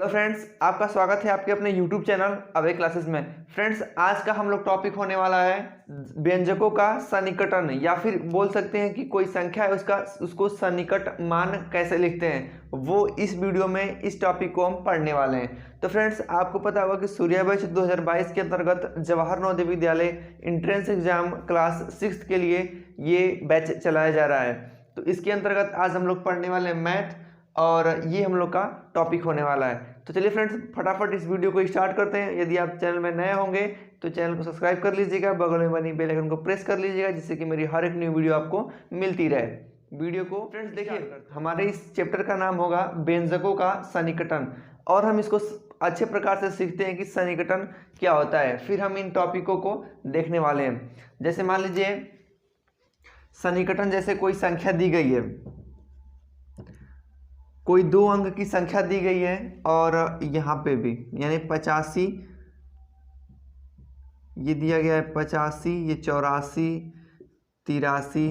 Hello friends, आपका स्वागत है आपके अपने यूट्यूब चैनल अवे क्लासेस में। फ्रेंड्स, आज का हम लोग टॉपिक होने वाला है व्यंजकों का सन्निकटन, या फिर बोल सकते हैं कि कोई संख्या है उसको सन्निकट मान कैसे लिखते हैं, वो इस वीडियो में इस टॉपिक को हम पढ़ने वाले हैं। तो फ्रेंड्स, आपको पता होगा कि सूर्या बैच 2022 के अंतर्गत Jawahar Navodaya Vidyalaya entrance exam class 6 के लिए ये बैच चलाया जा रहा है। तो इसके अंतर्गत आज हम लोग पढ़ने वाले हैं मैथ, और ये हम लोग का टॉपिक होने वाला है। तो चलिए फ्रेंड्स, फटाफट इस वीडियो को स्टार्ट करते हैं। यदि आप चैनल में नए होंगे तो चैनल को सब्सक्राइब कर लीजिएगा, बगल में बनी बेल आइकन को प्रेस कर लीजिएगा, जिससे कि मेरी हर एक न्यू वीडियो आपको मिलती रहे। वीडियो को फ्रेंड्स देखिए, हमारे इस चैप्टर का नाम होगा व्यंजकों का सन्निकटन, और हम इसको अच्छे प्रकार से सीखते हैं कि सन्निकटन क्या होता है। फिर हम इन टॉपिकों को देखने वाले हैं। जैसे मान लीजिए सन्निकटन, जैसे कोई संख्या दी गई है, कोई 2 अंक की संख्या दी गई है, और यहाँ पे भी यानी 85 ये दिया गया है, 85 ये 84 83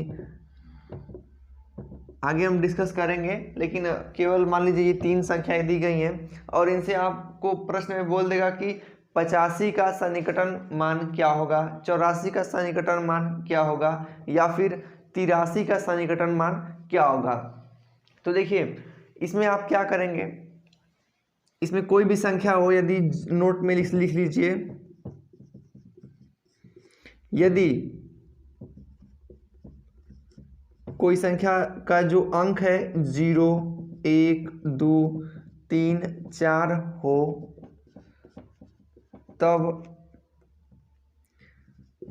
आगे हम डिस्कस करेंगे। लेकिन केवल मान लीजिए ये 3 संख्याएं दी गई हैं, और इनसे आपको प्रश्न में बोल देगा कि 85 का सन्निकटन मान क्या होगा, 84 का सन्निकटन मान क्या होगा, या फिर 83 का सन्निकटन मान क्या होगा। तो देखिए, इसमें आप क्या करेंगे, इसमें कोई भी संख्या हो, यदि नोट में लिख लीजिए, यदि कोई संख्या का जो अंक है 0 1 2 3 4 हो, तब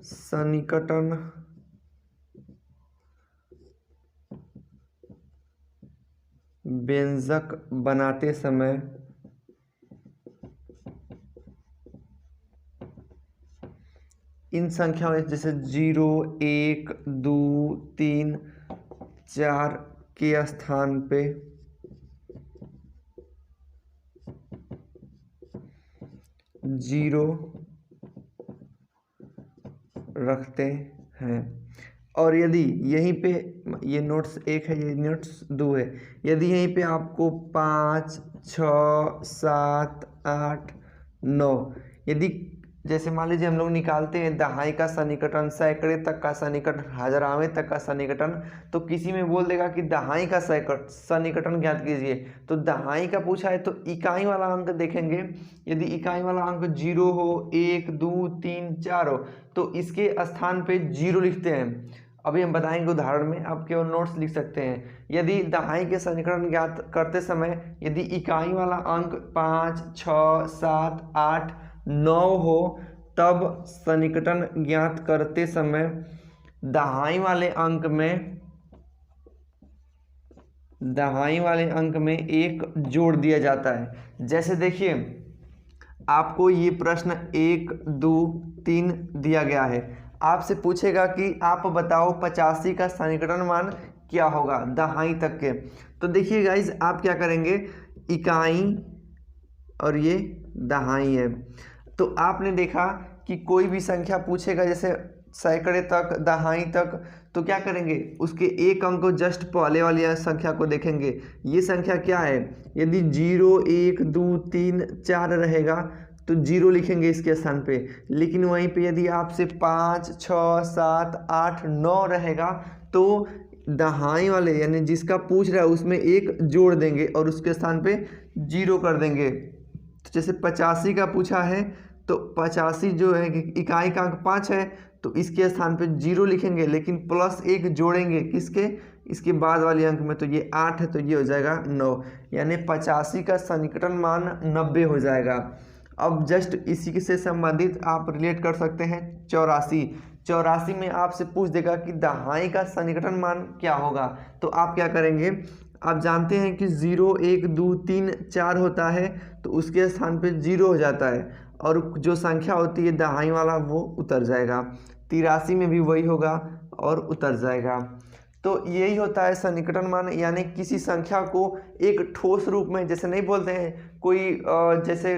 सन्निकटन व्यंजक बनाते समय इन संख्याओं जैसे 0 1 2 3 4 के स्थान पे जीरो रखते हैं। और यदि यहीं पे ये नोट्स 1 है, ये नोट्स 2 है, यदि यहीं पे आपको 5 6 7 8 9, यदि जैसे मान लीजिए हम लोग निकालते हैं दहाई का सन्निकटन, सैकड़े तक का सन्निकटन, हजारावे तक का सन्निकटन, तो किसी में बोल देगा कि दहाई का सन्निकटन ज्ञात कीजिए। तो दहाई का पूछा है तो इकाई वाला अंक देखेंगे। यदि इकाई वाला अंक 0 हो, 1 2 3 4 हो, तो इसके स्थान पे 0 लिखते हैं। अभी हम बताएंगे उदाहरण में, आप केवल नोट्स लिख सकते हैं। यदि दहाई के सन्निकटन ज्ञात करते समय यदि इकाई वाला अंक 5 6 7 8 9 हो, तब सन्निकटन ज्ञात करते समय दहाई वाले अंक में 1 जोड़ दिया जाता है। जैसे देखिए, आपको ये प्रश्न 1 2 3 दिया गया है। आपसे पूछेगा कि आप बताओ 85 का सन्निकटन मान क्या होगा दहाई तक के। तो देखिए गाइज, आप क्या करेंगे, इकाई और ये दहाई है। तो आपने देखा कि कोई भी संख्या पूछेगा, जैसे सैकड़े तक, दहाई तक, तो क्या करेंगे, उसके एक अंक को जस्ट पहले वाली संख्या को देखेंगे। ये संख्या क्या है, यदि 0 1 2 3 4 रहेगा तो 0 लिखेंगे इसके स्थान पे। लेकिन वहीं पे यदि आपसे 5 6 7 8 9 रहेगा, तो दहाई वाले यानी जिसका पूछ रहा है उसमें 1 जोड़ देंगे और उसके स्थान पे 0 कर देंगे। तो जैसे 85 का पूछा है, तो 85 जो है इकाई का अंक 5 है, तो इसके स्थान पे 0 लिखेंगे, लेकिन प्लस 1 जोड़ेंगे किसके, इसके बाद वाले अंक में। तो ये 8 है, तो ये हो जाएगा 9, यानी 85 का सन्निकटन मान 90 हो जाएगा। अब जस्ट इसी से संबंधित आप रिलेट कर सकते हैं 84 में आपसे पूछ देगा कि दहाई का सन्निकटन मान क्या होगा। तो आप क्या करेंगे, आप जानते हैं कि 0 1 2 3 4 होता है, तो उसके स्थान पे 0 हो जाता है, और जो संख्या होती है दहाई वाला वो उतर जाएगा। 83 में भी वही होगा और उतर जाएगा। तो यही होता है सन्निकटन मान, यानी किसी संख्या को एक ठोस रूप में, जैसे नहीं बोलते हैं कोई जैसे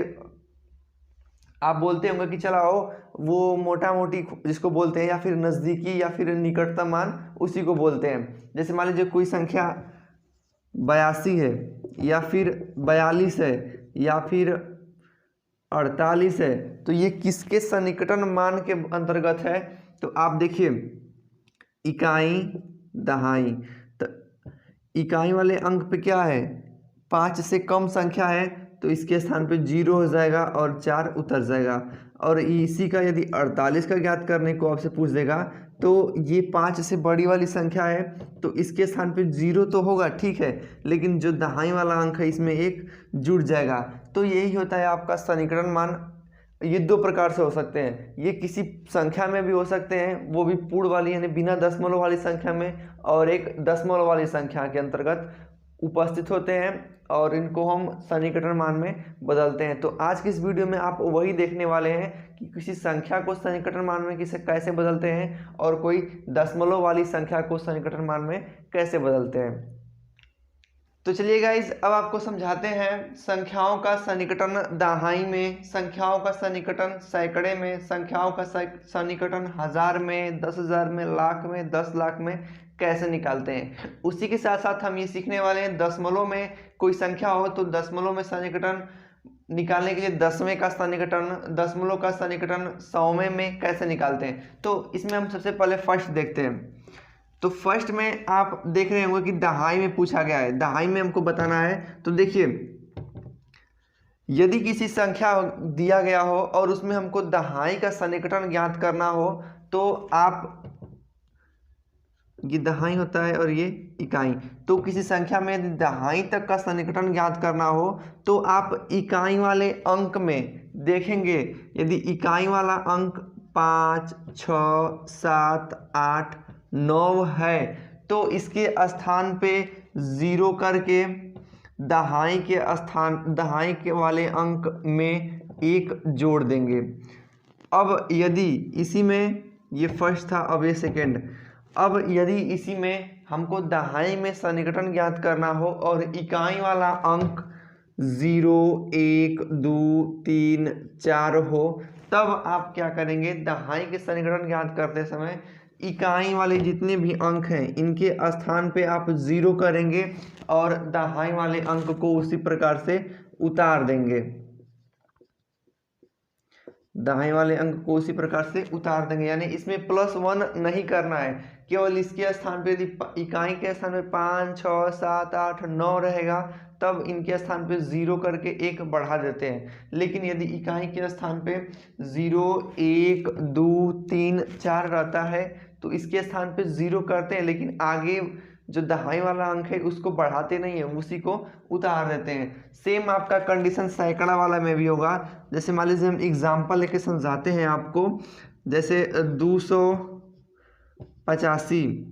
आप बोलते होंगे कि चलाओ वो मोटा मोटी जिसको बोलते हैं, या फिर नज़दीकी या फिर निकटतम मान, उसी को बोलते हैं। जैसे मान लीजिए कोई संख्या 82 है या फिर 42 है, या फिर 48 है, तो ये किसके सन्निकटन मान के अंतर्गत है? तो आप देखिए इकाई दहाई, तो इकाई वाले अंक पे क्या है, 5 से कम संख्या है तो इसके स्थान पे 0 हो जाएगा और 4 उतर जाएगा। और इसी का यदि 48 का ज्ञात करने को आपसे पूछ देगा तो ये 5 से बड़ी वाली संख्या है तो इसके स्थान पे 0 तो होगा, ठीक है, लेकिन जो दहाई वाला अंक है इसमें 1 जुड़ जाएगा। तो यही होता है आपका सन्निकटन मान। ये 2 प्रकार से हो सकते हैं, ये किसी संख्या में भी हो सकते हैं, वो भी पूर्ण वाली यानी बिना दशमलव वाली संख्या में, और एक दशमलव वाली संख्या के अंतर्गत उपस्थित होते हैं और इनको हम सन्निकटन मान में बदलते हैं। तो आज की इस वीडियो में आप वही देखने वाले हैं कि किसी संख्या को सन्निकटन मान में किसे कैसे बदलते हैं और कोई दशमलव वाली संख्या को सन्निकटन मान में कैसे बदलते हैं। तो चलिए गाइस, अब आपको समझाते हैं संख्याओं का सन्निकटन दहाई में, संख्याओं का सन्निकटन सैकड़े में, संख्याओं का सन्निकटन हजार में, 10,000 में, लाख में, 10 लाख में कैसे निकालते हैं। उसी के साथ साथ हम ये सीखने वाले हैं दशमलव में कोई संख्या हो तो दशमलव में सन्निकटन निकालने के लिए दसवें का सन्निकटन, दशमलव का सन्निकटन सौवें में कैसे निकालते हैं। तो इसमें हम सबसे पहले फर्स्ट देखते हैं। तो फर्स्ट में आप देख रहे होंगे कि दहाई में पूछा गया है, दहाई में हमको बताना है। तो देखिए यदि किसी संख्या दिया गया हो और उसमें हमको दहाई का सन्निकटन ज्ञात करना हो तो आप, ये दहाई होता है और ये इकाई, तो किसी संख्या में यदि दहाई तक का सन्निकटन ज्ञात करना हो तो आप इकाई वाले अंक में देखेंगे। यदि इकाई वाला अंक 5, 6, 7, 8, 9 है तो इसके स्थान पे 0 करके दहाई के वाले अंक में 1 जोड़ देंगे। अब यदि इसी में, ये फर्स्ट था, अब ये सेकेंड, अब यदि इसी में हमको दहाई में सन्निकटन ज्ञात करना हो और इकाई वाला अंक 0, 1, 2, 3, 4 हो तब आप क्या करेंगे, दहाई के सन्निकटन ज्ञात करते समय इकाई वाले जितने भी अंक हैं इनके स्थान पे आप 0 करेंगे और दहाई वाले अंक को उसी प्रकार से उतार देंगे, दहाई वाले अंक को उसी प्रकार से उतार देंगे। यानी इसमें +1 नहीं करना है, केवल इसके स्थान पे यदि इकाई के स्थान पे 5, 6, 7, 8, 9 रहेगा तब इनके स्थान पे 0 करके 1 बढ़ा देते हैं। लेकिन यदि इकाई के स्थान पे 0, 1, 2, 3, 4 रहता है तो इसके स्थान पे 0 करते हैं, लेकिन आगे जो दहाई वाला अंक है उसको बढ़ाते नहीं है, उसी को उतार देते हैं। सेम आपका कंडीशन सैकड़ा वाला में भी होगा। जैसे मान लीजिए हम एग्जाम्पल लेके समझाते हैं आपको, जैसे 285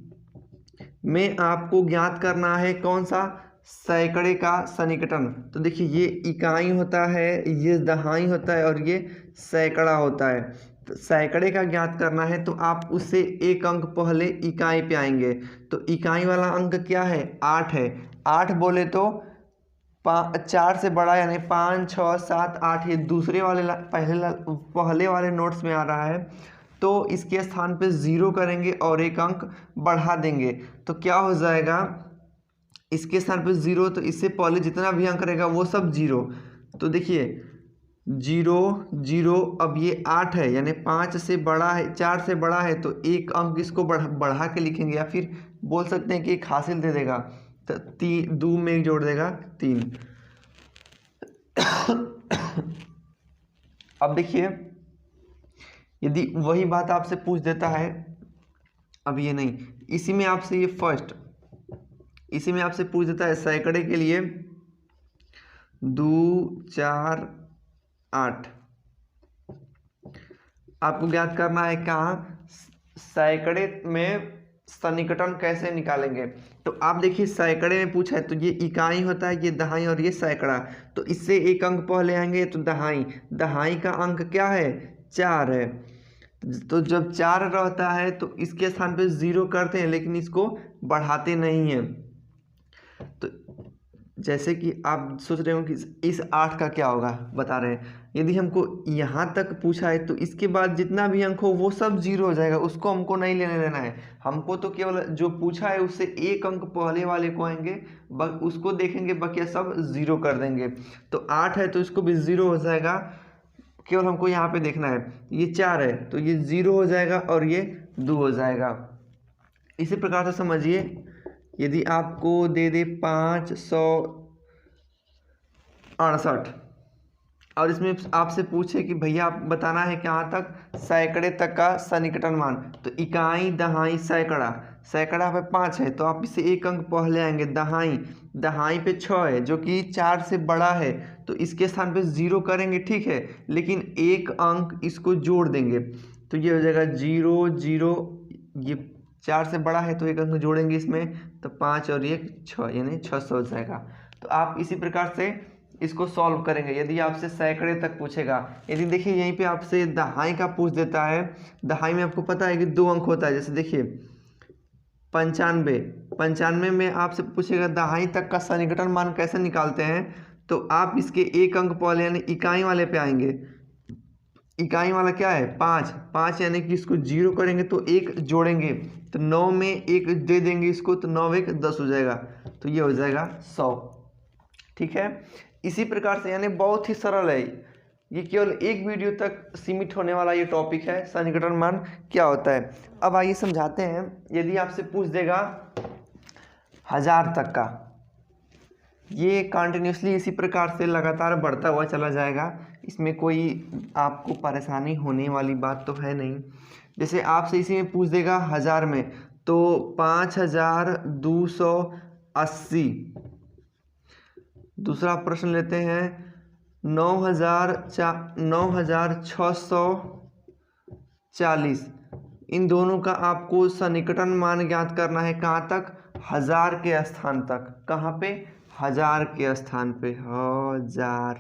में आपको ज्ञात करना है कौन सा, सैकड़े का सन्निकटन। तो देखिए ये इकाई होता है, ये दहाई होता है और ये सैकड़ा होता है। तो सैकड़े का ज्ञात करना है तो आप उससे 1 अंक पहले इकाई पे आएंगे। तो इकाई वाला अंक क्या है, 8 है। 8 बोले तो 4 से बड़ा यानी 5, 6, 7, 8, ये दूसरे वाले पहले वाले नोट्स में आ रहा है तो इसके स्थान पे 0 करेंगे और 1 अंक बढ़ा देंगे। तो क्या हो जाएगा, इसके स्थान पे 0 तो इससे पहले जितना भी अंक रहेगा वो सब 0। तो देखिए 0, 0, अब ये 8 है यानी 5 से बड़ा है, 4 से बड़ा है तो 1 अंक इसको बढ़ा के लिखेंगे, या फिर बोल सकते हैं कि 1 हासिल दे देगा तो 2 में 1 जोड़ देगा 3। अब देखिए यदि वही बात आपसे पूछ देता है, अब ये नहीं, इसी में आपसे ये फर्स्ट, इसी में आपसे पूछ देता है सैकड़े के लिए 2, 4, 8 आपको ज्ञात करना है कहाँ, सैकड़े में सन्निकटन कैसे निकालेंगे। तो आप देखिए सैकड़े में पूछा है तो ये इकाई होता है, ये दहाई और ये सैकड़ा, तो इससे 1 अंक पहले आएंगे तो दहाई का अंक क्या है, 4 है। तो जब 4 रहता है तो इसके स्थान पे 0 करते हैं लेकिन इसको बढ़ाते नहीं हैं। तो जैसे कि आप सोच रहे हो कि इस 8 का क्या होगा, बता रहे हैं। यदि हमको यहाँ तक पूछा है तो इसके बाद जितना भी अंक हो वो सब जीरो हो जाएगा, उसको हमको नहीं लेने देना है। हमको तो केवल जो पूछा है उससे एक अंक पहले वाले को आएंगे, उसको देखेंगे, बाकी सब जीरो कर देंगे। तो 8 है तो इसको भी जीरो हो जाएगा, केवल हमको यहाँ पे देखना है। ये 4 है तो ये जीरो हो जाएगा और ये 2 हो जाएगा। इसी प्रकार से समझिए, यदि आपको दे दे 568 और इसमें आपसे पूछे कि भैया आप बताना है कहाँ तक, सैकड़े तक का सन्निकटन मान, तो इकाई दहाई सैकड़ा, सैकड़ा पे 5 है तो आप इसे एक अंक पहले आएंगे। दहाई, दहाई पे 6 है जो कि 4 से बड़ा है तो इसके स्थान पे 0 करेंगे, ठीक है, लेकिन एक अंक इसको जोड़ देंगे तो ये हो जाएगा 0 0। ये 4 से बड़ा है तो एक अंक जोड़ेंगे इसमें, तो 5 और 1 6, यानी 600 हो जाएगा। तो आप इसी प्रकार से इसको सॉल्व करेंगे यदि आपसे सैकड़े तक पूछेगा। यदि देखिए यहीं पे आपसे दहाई का पूछ देता है, दहाई में आपको पता है कि 2 अंक होता है, जैसे देखिए 95, 95 में आपसे पूछेगा दहाई तक का सन्निकटन मान कैसे निकालते हैं, तो आप इसके एक अंक पहले यानी इकाई वाले पे आएंगे। इकाई वाला क्या है 5, 5 यानी कि इसको 0 करेंगे तो एक जोड़ेंगे, तो 9 में एक दे देंगे इसको, तो 9 1 10 हो जाएगा, तो ये हो जाएगा 100, ठीक है। इसी प्रकार से यानी बहुत ही सरल है, ये केवल एक वीडियो तक सीमित होने वाला ये टॉपिक है, सन्निकटन मान क्या होता है। अब आइए समझाते हैं। यदि आपसे पूछ देगा 1000 तक का, ये कंटिन्यूसली इसी प्रकार से लगातार बढ़ता हुआ चला जाएगा, इसमें कोई आपको परेशानी होने वाली बात तो है नहीं। जैसे आपसे इसी में पूछ देगा 1000 में, तो 5280। दूसरा प्रश्न लेते हैं 9640। इन दोनों का आपको सन्निकटन मान ज्ञात करना है, कहाँ तक, 1000 के स्थान तक। कहाँ पे, 1000 के स्थान पे, 1000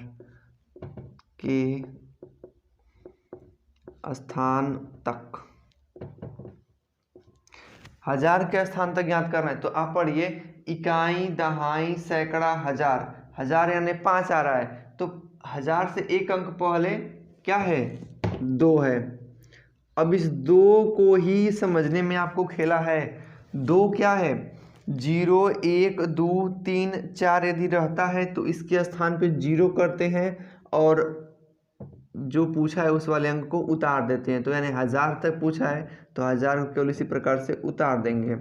के स्थान तक, 1000 के स्थान तक ज्ञात करना है। तो आप पढ़िए, इकाई दहाई सैकड़ा हजार, 1000 यानी 5 आ रहा है, तो 1000 से एक अंक पहले क्या है, 2 है। अब इस 2 को ही समझने में आपको खेला है। 2 क्या है, 0 1 2 3 4 यदि रहता है तो इसके स्थान पे 0 करते हैं और जो पूछा है उस वाले अंक को उतार देते हैं। तो यानी 1000 तक पूछा है तो 1000 को केवल इसी प्रकार से उतार देंगे।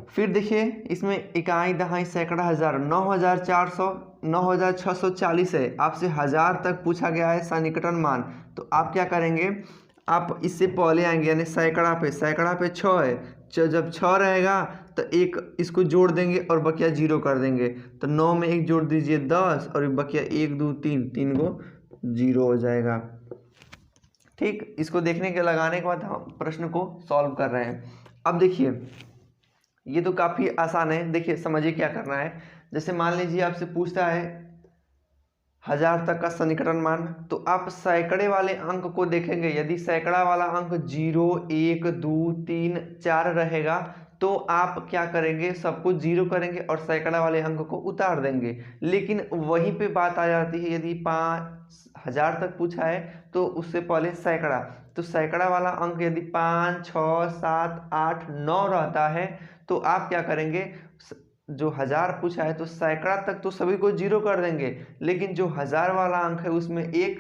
फिर देखिए इसमें इकाई दहाई सैकड़ा हजार, 9400 9640 है, आपसे 1000 तक पूछा गया है सन्निकटन मान। तो आप क्या करेंगे, आप इससे पहले आएंगे यानी सैकड़ा पे, सैकड़ा पे 6 है, जब 6 रहेगा तो एक इसको जोड़ देंगे और बकिया 0 कर देंगे, तो 9 में एक जोड़ दीजिए 10 और बकिया 1 2 3, 3 को 0 हो जाएगा। ठीक, इसको देखने के लगाने के बाद हम प्रश्न को सॉल्व कर रहे हैं। अब देखिए ये तो काफ़ी आसान है, देखिए समझिए क्या करना है। जैसे मान लीजिए आपसे पूछता है 1000 तक का सन्निकटन मान, तो आप सैकड़े वाले अंक को देखेंगे। यदि सैकड़ा वाला अंक 0 1 2 3 4 रहेगा तो आप क्या करेंगे, सबको 0 करेंगे और सैकड़ा वाले अंक को उतार देंगे। लेकिन वहीं पे बात आ जाती है, यदि 5000 तक पूछा है तो उससे पहले सैकड़ा, तो सैकड़ा वाला अंक यदि 5 6 7 8 9 रहता है तो आप क्या करेंगे, जो 1000 पूछा है तो सैकड़ा तक तो सभी को 0 कर देंगे, लेकिन जो 1000 वाला अंक है उसमें एक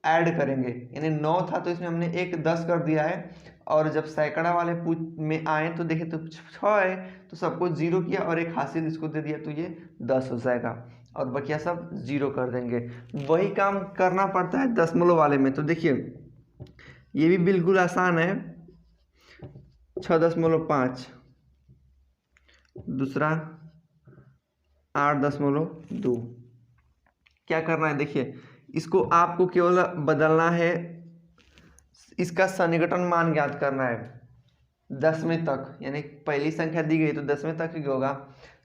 ऐड करेंगे, यानी 9 था तो इसमें हमने एक 10 कर दिया है। और जब सैकड़ा वाले में आए तो देखे तो 6 है तो सबको 0 किया और एक हासिल इसको दे दिया, तो ये 10 हो जाएगा और बकिया सब 0 कर देंगे। वही काम करना पड़ता है दशमलव वाले में। तो देखिए ये भी बिल्कुल आसान है, 6.5, दूसरा 8.2। क्या करना है, देखिए इसको आपको केवल बदलना है, इसका सन्निकटन मान ज्ञात करना है 10वें तक, यानी पहली संख्या दी गई तो 10वें तक ही होगा।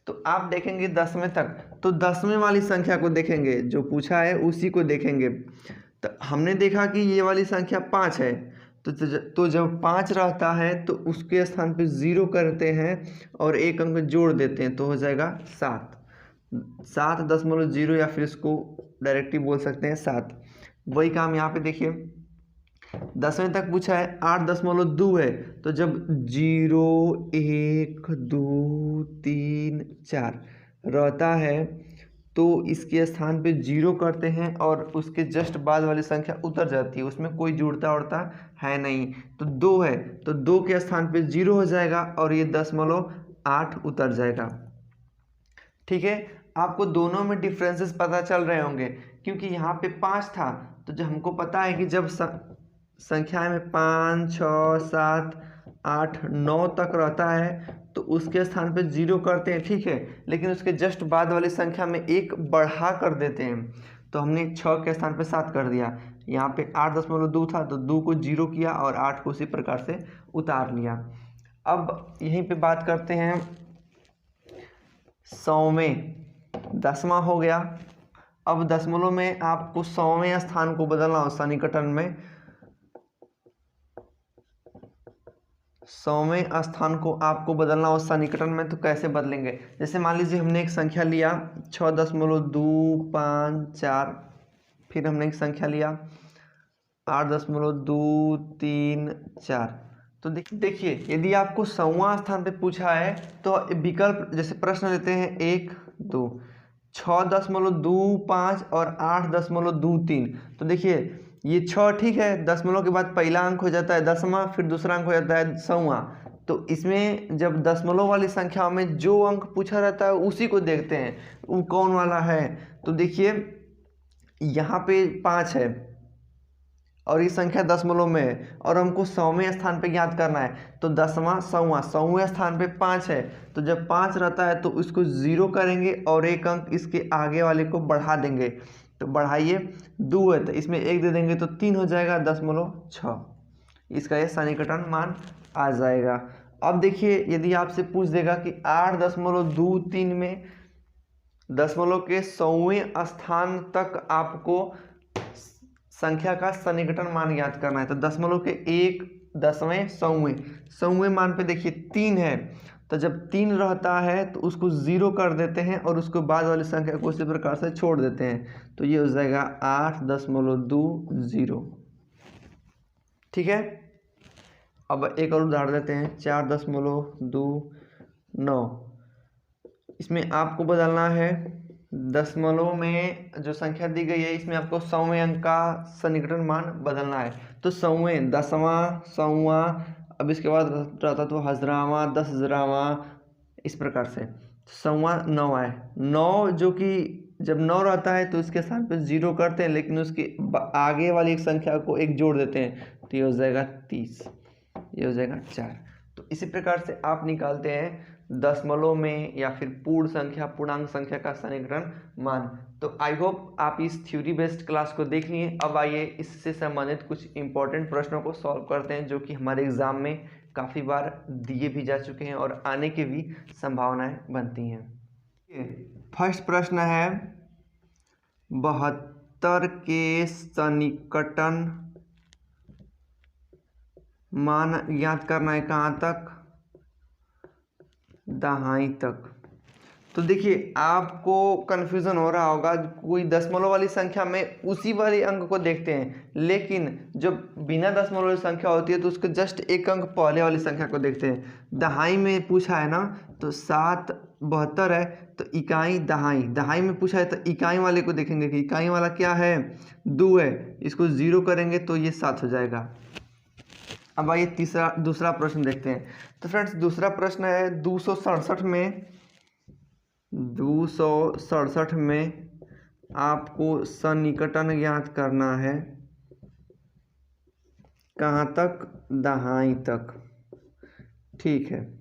तो आप देखेंगे 10वें तक, तो 10वें वाली संख्या को देखेंगे, जो पूछा है उसी को देखेंगे। तो हमने देखा कि ये वाली संख्या 5 है, तो जब 5 रहता है तो उसके स्थान पे 0 करते हैं और एक अंक जोड़ देते हैं तो हो जाएगा 7। 7.0 या फिर इसको डायरेक्टली बोल सकते हैं 7। वही काम यहाँ पे देखिए 10वें तक पूछा है 8.2 है, तो जब 0 1 2 3 4 रहता है तो इसके स्थान पे 0 करते हैं और उसके जस्ट बाद वाली संख्या उतर जाती है, उसमें कोई जुड़ता उड़ता है नहीं। तो 2 है तो 2 के स्थान पे 0 हो जाएगा और ये 10.8 उतर जाएगा। ठीक है, आपको दोनों में डिफरेंसेस पता चल रहे होंगे क्योंकि यहाँ पे 5 था, तो जब हमको पता है कि जब संख्या में 5 6 7 8 9 तक रहता है तो उसके स्थान पे 0 करते हैं, ठीक है, लेकिन उसके जस्ट बाद वाली संख्या में 1 बढ़ा कर देते हैं। तो हमने 6 के स्थान पे 7 कर दिया, यहाँ पे 8.2 था तो 2 को 0 किया और 8 को उसी प्रकार से उतार लिया। अब यहीं पे बात करते हैं 100वें, 10वां हो गया। अब दशमलव में आपको 100वें स्थान को बदलना हो सन्निकटन में, 100वें स्थान को आपको बदलना हो सन्निकटन में, तो कैसे बदलेंगे? जैसे मान लीजिए हमने एक संख्या लिया 6.254, फिर हमने एक संख्या लिया 8.234। तो देखिए यदि आपको 100वां स्थान पे पूछा है तो विकल्प जैसे प्रश्न लेते हैं 1 2 6.25 और 8.23। तो देखिए ये 6 ठीक है, दशमलव के बाद पहला अंक हो जाता है 10वां, फिर दूसरा अंक हो जाता है 100वां। तो इसमें जब दशमलव वाली संख्या में जो अंक पूछा रहता है उसी को देखते हैं वो कौन वाला है। तो देखिए यहाँ पे 5 है और ये संख्या दशमलव में है और हमको 100वें स्थान पे ज्ञात करना है, तो 10वां 100वां, 100वें स्थान पे 5 है, तो जब 5 रहता है तो इसको 0 करेंगे और एक अंक इसके आगे वाले को बढ़ा देंगे। तो बढ़ाइए 2 है तो इसमें 1 दे देंगे तो 3 हो जाएगा 0.6, इसका ये सन्निकटन मान आ जाएगा। अब देखिए यदि आपसे पूछ देगा कि 8.23 में दशमलव के 100वें स्थान तक आपको संख्या का सन्निकटन मान ज्ञात करना है, तो दशमलव के 1 10वें 100वें मान पे देखिए 3 है, तो जब 3 रहता है तो उसको 0 कर देते हैं और उसके बाद वाली संख्या को उसी प्रकार से छोड़ देते हैं, तो ये हो जाएगा 8.20। ठीक है, अब एक और उदाहरण देते हैं 4.29। इसमें आपको बदलना है दशमलव में जो संख्या दी गई है इसमें आपको 100वें अंक का सन्निकटन मान बदलना है। तो 100वें 10वां 100वां, अब इसके बाद रहता तो 1000वां 10,000वां, इस प्रकार से 100वां 9 है, 9 जो कि जब 9 रहता है तो इसके स्थान पे 0 करते हैं लेकिन उसके आगे वाली एक संख्या को 1 जोड़ देते हैं, तो ये हो जाएगा 30, ये हो जाएगा 4। तो इसी प्रकार से आप निकालते हैं दशमलव में या फिर पूर्ण संख्या पूर्णांक संख्या का सन्निकटन मान। तो आई होप आप इस थ्योरी बेस्ड क्लास को देख लिए। अब आइए इससे संबंधित कुछ इंपॉर्टेंट प्रश्नों को सॉल्व करते हैं जो कि हमारे एग्जाम में काफ़ी बार दिए भी जा चुके हैं और आने की भी संभावनाएं बनती हैं। फर्स्ट प्रश्न है 72 के सन्निकटन मान ज्ञात करना है, कहाँ तक? दहाई तक। तो देखिए आपको कन्फ्यूज़न हो रहा होगा, कोई दशमलव वाली संख्या में उसी वाले अंक को देखते हैं, लेकिन जब बिना दशमलव वाली संख्या होती है तो उसके जस्ट एक अंक पहले वाली संख्या को देखते हैं। दहाई में पूछा है ना, तो 7 72 है तो इकाई दहाई, दहाई में पूछा है तो इकाई वाले को देखेंगे कि इकाई वाला क्या है 2 है, इसको 0 करेंगे तो ये 7 हो जाएगा। अब आइए दूसरा प्रश्न देखते हैं। तो फ्रेंड्स दूसरा प्रश्न है 267 में आपको सन्निकटन ज्ञात करना है, कहाँ तक? दहाई तक। ठीक है,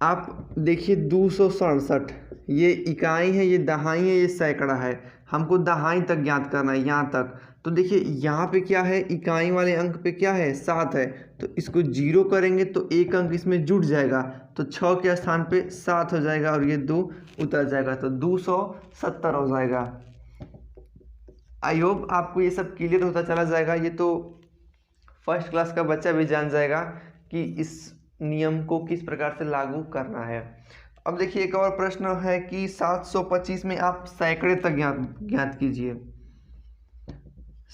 आप देखिए 267 ये इकाई है, ये दहाई है, ये सैकड़ा है, हमको दहाई तक ज्ञात करना है यहाँ तक। तो देखिए यहाँ पे क्या है, इकाई वाले अंक पे क्या है 7 है, तो इसको 0 करेंगे तो एक अंक इसमें जुड़ जाएगा, तो 6 के स्थान पे 7 हो जाएगा और ये 2 उतर जाएगा, तो 270 हो जाएगा। आई होप आपको ये सब क्लियर होता चला जाएगा। ये तो फर्स्ट क्लास का बच्चा भी जान जाएगा कि इस नियम को किस प्रकार से लागू करना है। अब देखिए एक और प्रश्न है कि 725 में आप सैकड़े तक ज्ञात कीजिए।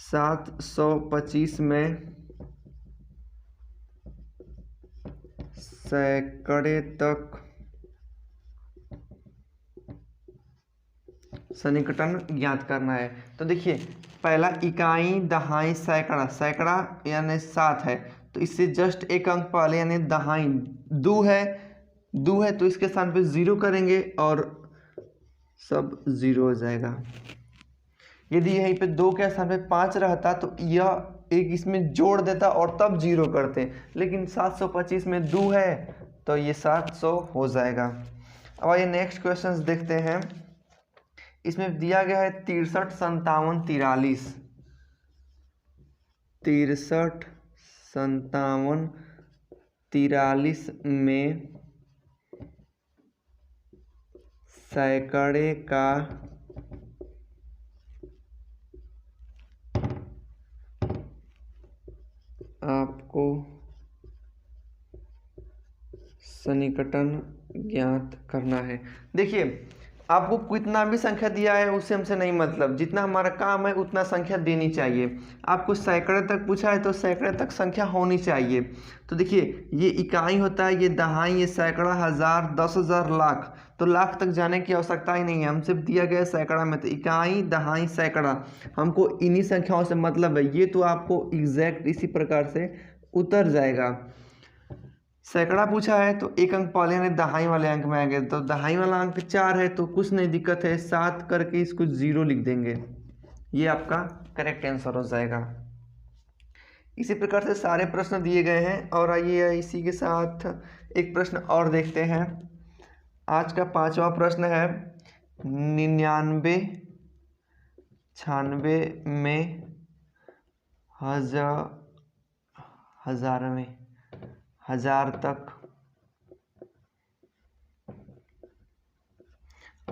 725 में सैकड़े तक सन्निकटन ज्ञात करना है। तो देखिए पहला इकाई दहाई सैकड़ा, सैकड़ा यानी 7 है तो इससे जस्ट एक अंक पहले यानी दहाई दो है तो इसके स्थान पे 0 करेंगे और सब 0 हो जाएगा। यदि यहीं पे 2 के स्थान पे 5 रहता तो यह एक इसमें जोड़ देता और तब 0 करते, लेकिन 725 में 2 है तो ये 700 हो जाएगा। अब आइए नेक्स्ट क्वेश्चन देखते हैं। इसमें दिया गया है 63, 57, 43। 63, 57, 43 में सैकड़े का आपको सन्निकटन ज्ञात करना है। देखिए आपको कितना भी संख्या दिया है उससे हमसे नहीं मतलब, जितना हमारा काम है उतना संख्या देनी चाहिए। आपको सैकड़े तक पूछा है तो सैकड़े तक संख्या होनी चाहिए। तो देखिए ये इकाई होता है, ये दहाई, ये सैकड़ा, हज़ार, 10,000, लाख, तो लाख तक जाने की आवश्यकता ही नहीं है, हम सिर्फ दिया गया सैकड़ा में। तो इकाई दहाई सैकड़ा हमको इन्हीं संख्याओं से मतलब है। ये तो आपको एग्जैक्ट इसी प्रकार से उतर जाएगा। सैकड़ा पूछा है तो एक अंक पहले यानी दहाई वाले अंक में आएंगे, तो दहाई वाला अंक 4 है तो कुछ नहीं दिक्कत है, 7 करके इसको 0 लिख देंगे, ये आपका करेक्ट आंसर हो जाएगा। इसी प्रकार से सारे प्रश्न दिए गए हैं। और आइए इसी के साथ एक प्रश्न और देखते हैं। आज का 5वां प्रश्न है 99, 96 में, हजार तक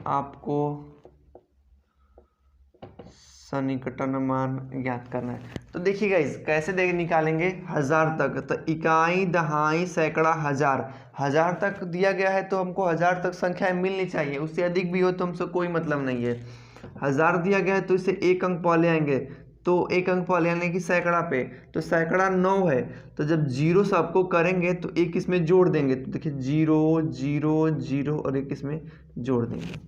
आपको सन्निकटन मान ज्ञात करना है। तो देखिए गाइस कैसे निकालेंगे 1000 तक, तो इकाई दहाई सैकड़ा हजार तक दिया गया है तो हमको 1000 तक संख्याएं मिलनी चाहिए, उससे अधिक भी हो तो हमसे कोई मतलब नहीं है। 1000 दिया गया है तो इससे एक अंक पहले आएंगे, तो एक अंक पहले यानी कि सैकड़ा पे, तो सैकड़ा 9 है तो जब 0 सबको करेंगे तो एक इसमें जोड़ देंगे, तो देखिए 0 0 0 और एक इसमें जोड़ देंगे।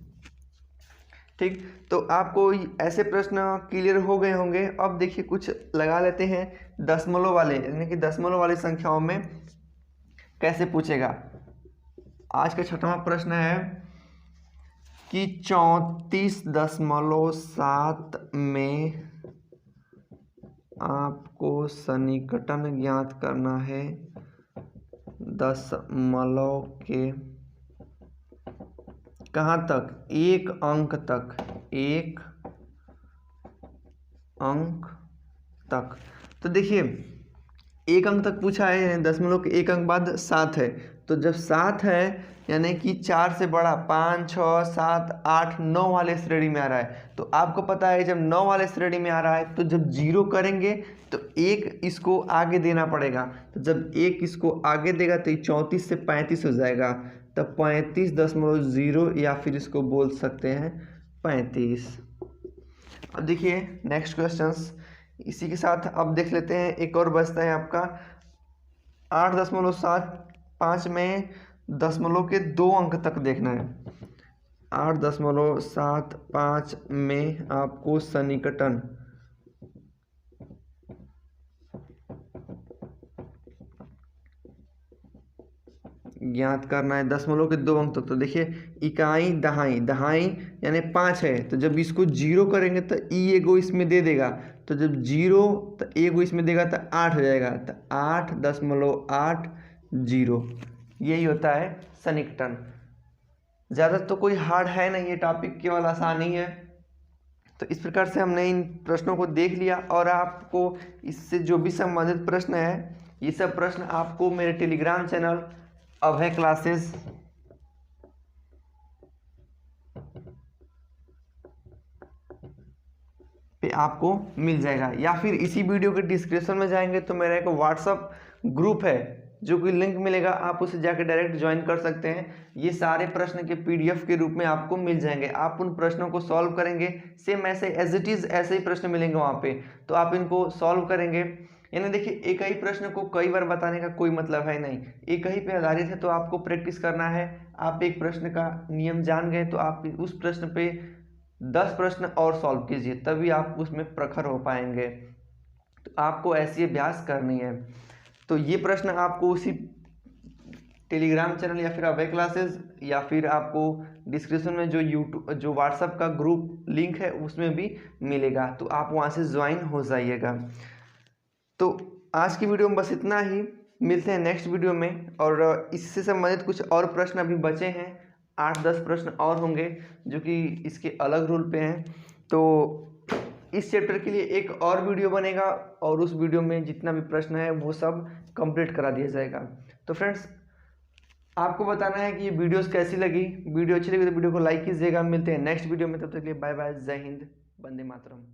ठीक, तो आपको ऐसे प्रश्न क्लियर हो गए होंगे। अब देखिए कुछ लगा लेते हैं दशमलव वाले, यानी कि दशमलव वाली संख्याओं में कैसे पूछेगा। आज का 6वां प्रश्न है कि 34.7 में आपको सन्निकटन ज्ञात करना है दशमलव के कहाँ तक, एक अंक तक, एक अंक तक। तो देखिए एक अंक तक पूछा है, दशमलव के एक अंक बाद 7 है, तो जब 7 है यानी कि 4 से बड़ा 5, 6, 7, 8, 9 वाले श्रेणी में आ रहा है, तो आपको पता है जब 9 वाले श्रेणी में आ रहा है तो जब 0 करेंगे तो एक इसको आगे देना पड़ेगा, तो जब एक इसको आगे देगा तो 34 से 35 हो जाएगा, तब 35.0 या फिर इसको बोल सकते हैं 35। अब देखिए नेक्स्ट क्वेश्चंस इसी के साथ अब देख लेते हैं। एक और बचता है आपका 8.75 में दशमलव के 2 अंक तक देखना है। 8.75 में आपको सन्निकटन ज्ञात करना है दशमलव के 2 अंक तक। तो देखिए इकाई दहाई यानी 5 है, तो जब इसको 0 करेंगे तो ई एगो इसमें दे देगा, तो जब 0 तो एगो इसमें देगा तो 8 हो जाएगा, तो 8.80 यही होता है सन्निकटन। ज़्यादा तो कोई हार्ड है नहीं, ये टॉपिक केवल आसानी है। तो इस प्रकार से हमने इन प्रश्नों को देख लिया और आपको इससे जो भी संबंधित प्रश्न है ये सब प्रश्न आपको मेरे टेलीग्राम चैनल अभय क्लासेस पे आपको मिल जाएगा, या फिर इसी वीडियो के डिस्क्रिप्शन में जाएंगे तो मेरा एक व्हाट्सअप ग्रुप है जो कि लिंक मिलेगा, आप उसे जाकर डायरेक्ट ज्वाइन कर सकते हैं। ये सारे प्रश्न के PDF के रूप में आपको मिल जाएंगे, आप उन प्रश्नों को सॉल्व करेंगे, सेम ऐसे एज इट इज़ ऐसे ही प्रश्न मिलेंगे वहाँ पे, तो आप इनको सॉल्व करेंगे। यानी देखिए एक ही प्रश्न को कई बार बताने का कोई मतलब है नहीं, एक ही पे आधारित है, तो आपको प्रैक्टिस करना है। आप एक प्रश्न का नियम जान गए तो आप उस प्रश्न पे 10 प्रश्न और सॉल्व कीजिए, तभी आप उसमें प्रखर हो पाएंगे। तो आपको ऐसी अभ्यास करनी है। तो ये प्रश्न आपको उसी टेलीग्राम चैनल या फिर अभय क्लासेस या फिर आपको डिस्क्रिप्शन में जो व्हाट्सएप का ग्रुप लिंक है उसमें भी मिलेगा, तो आप वहाँ से ज्वाइन हो जाइएगा। तो आज की वीडियो में बस इतना ही, मिलते हैं नेक्स्ट वीडियो में। और इससे संबंधित कुछ और प्रश्न अभी बचे हैं, 8-10 प्रश्न और होंगे जो कि इसके अलग रूल पे हैं। तो इस चैप्टर के लिए एक और वीडियो बनेगा और उस वीडियो में जितना भी प्रश्न है वो सब कंप्लीट करा दिया जाएगा। तो फ्रेंड्स आपको बताना है कि ये वीडियोस कैसी लगी। वीडियो अच्छी लगी तो वीडियो को लाइक कीजिएगा। मिलते हैं नेक्स्ट वीडियो में, तब तक के लिए बाय बाय, जय हिंद, वंदे मातरम।